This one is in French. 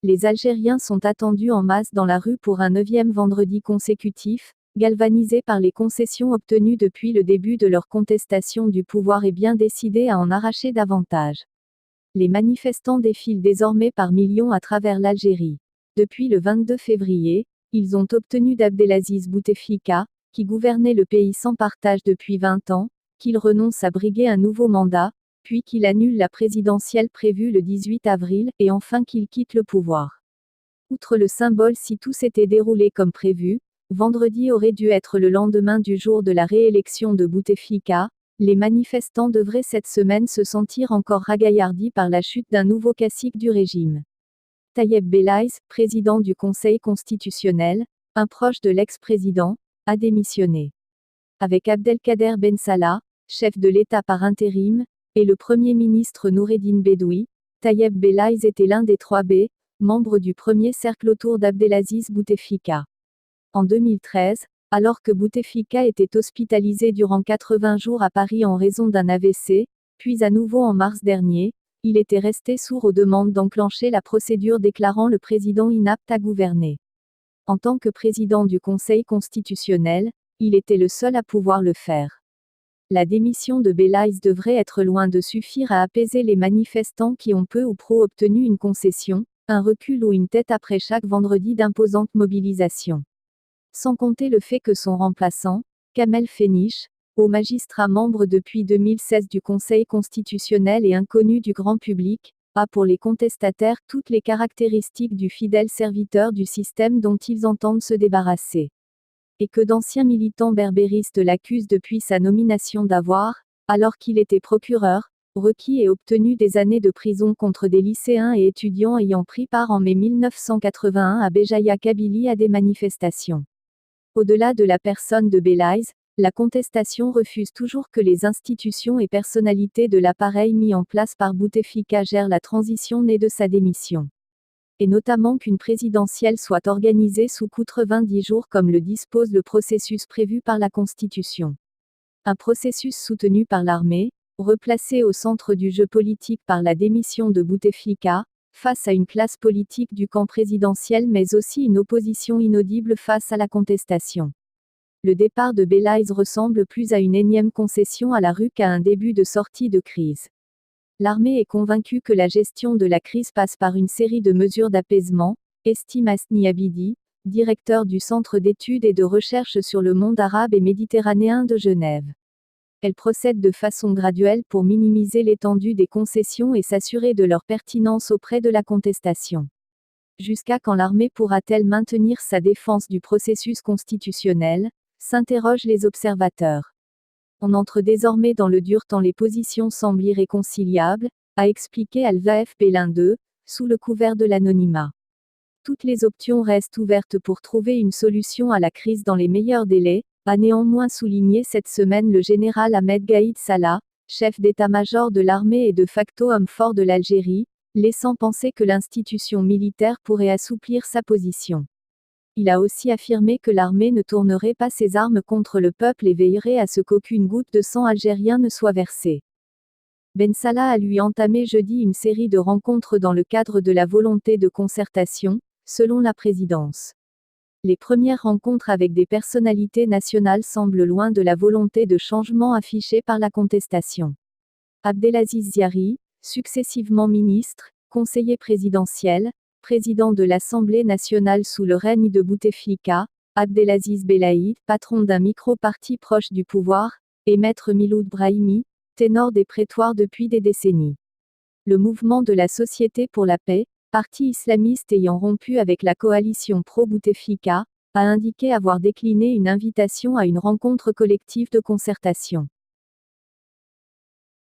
Les Algériens sont attendus en masse dans la rue pour un 9e vendredi consécutif, galvanisés par les concessions obtenues depuis le début de leur contestation du pouvoir et bien décidés à en arracher davantage. Les manifestants défilent désormais par millions à travers l'Algérie. Depuis le 22 février, ils ont obtenu d'Abdelaziz Bouteflika, qui gouvernait le pays sans partage depuis 20 ans, qu'il renonce à briguer un nouveau mandat, puis qu'il annule la présidentielle prévue le 18 avril, et enfin qu'il quitte le pouvoir. Outre le symbole, si tout s'était déroulé comme prévu, vendredi aurait dû être le lendemain du jour de la réélection de Bouteflika, les manifestants devraient cette semaine se sentir encore ragaillardis par la chute d'un nouveau cacique du régime. Tayeb Belaïs, président du Conseil constitutionnel, un proche de l'ex-président, a démissionné. Avec Abdelkader Ben Salah, chef de l'État par intérim, et le Premier ministre Noureddine Bedoui, Tayeb Belaïs était l'un des 3 B, membres du premier cercle autour d'Abdelaziz Bouteflika. En 2013, alors que Bouteflika était hospitalisé durant 80 jours à Paris en raison d'un AVC, puis à nouveau en mars dernier, il était resté sourd aux demandes d'enclencher la procédure déclarant le président inapte à gouverner. En tant que président du Conseil constitutionnel, il était le seul à pouvoir le faire. La démission de Belaïs devrait être loin de suffire à apaiser les manifestants qui ont peu ou prou obtenu une concession, un recul ou une tête après chaque vendredi d'imposantes mobilisations. Sans compter le fait que son remplaçant, Kamel Féniche, haut magistrat membre depuis 2016 du Conseil constitutionnel et inconnu du grand public, a pour les contestataires toutes les caractéristiques du fidèle serviteur du système dont ils entendent se débarrasser. Et que d'anciens militants berbéristes l'accusent depuis sa nomination d'avoir, alors qu'il était procureur, requis et obtenu des années de prison contre des lycéens et étudiants ayant pris part en mai 1981 à Béjaïa Kabylie à des manifestations. Au-delà de la personne de Belaïs, la contestation refuse toujours que les institutions et personnalités de l'appareil mis en place par Bouteflika gèrent la transition née de sa démission. Et notamment qu'une présidentielle soit organisée sous 90 jours comme le dispose le processus prévu par la Constitution. Un processus soutenu par l'armée, replacé au centre du jeu politique par la démission de Bouteflika, face à une classe politique du camp présidentiel mais aussi une opposition inaudible face à la contestation. Le départ de Belaïs ressemble plus à une énième concession à la rue qu'à un début de sortie de crise. L'armée est convaincue que la gestion de la crise passe par une série de mesures d'apaisement, estime Hasni Abidi, directeur du Centre d'études et de recherche sur le monde arabe et méditerranéen de Genève. Elle procède de façon graduelle pour minimiser l'étendue des concessions et s'assurer de leur pertinence auprès de la contestation. Jusqu'à quand l'armée pourra-t-elle maintenir sa défense du processus constitutionnel, s'interrogent les observateurs. On entre désormais dans le dur tant les positions semblent irréconciliables, a expliqué Al-Vaef Bélin II, sous le couvert de l'anonymat. Toutes les options restent ouvertes pour trouver une solution à la crise dans les meilleurs délais, a néanmoins souligné cette semaine le général Ahmed Gaïd Salah, chef d'état-major de l'armée et de facto homme fort de l'Algérie, laissant penser que l'institution militaire pourrait assouplir sa position. Il a aussi affirmé que l'armée ne tournerait pas ses armes contre le peuple et veillerait à ce qu'aucune goutte de sang algérien ne soit versée. Ben Salah a lui entamé jeudi une série de rencontres dans le cadre de la volonté de concertation, selon la présidence. Les premières rencontres avec des personnalités nationales semblent loin de la volonté de changement affichée par la contestation. Abdelaziz Ziari, successivement ministre, conseiller présidentiel, président de l'Assemblée nationale sous le règne de Bouteflika, Abdelaziz Belaïd, patron d'un micro-parti proche du pouvoir, et maître Miloud Brahimi, ténor des prétoires depuis des décennies. Le mouvement de la Société pour la paix, parti islamiste ayant rompu avec la coalition pro-Bouteflika, a indiqué avoir décliné une invitation à une rencontre collective de concertation.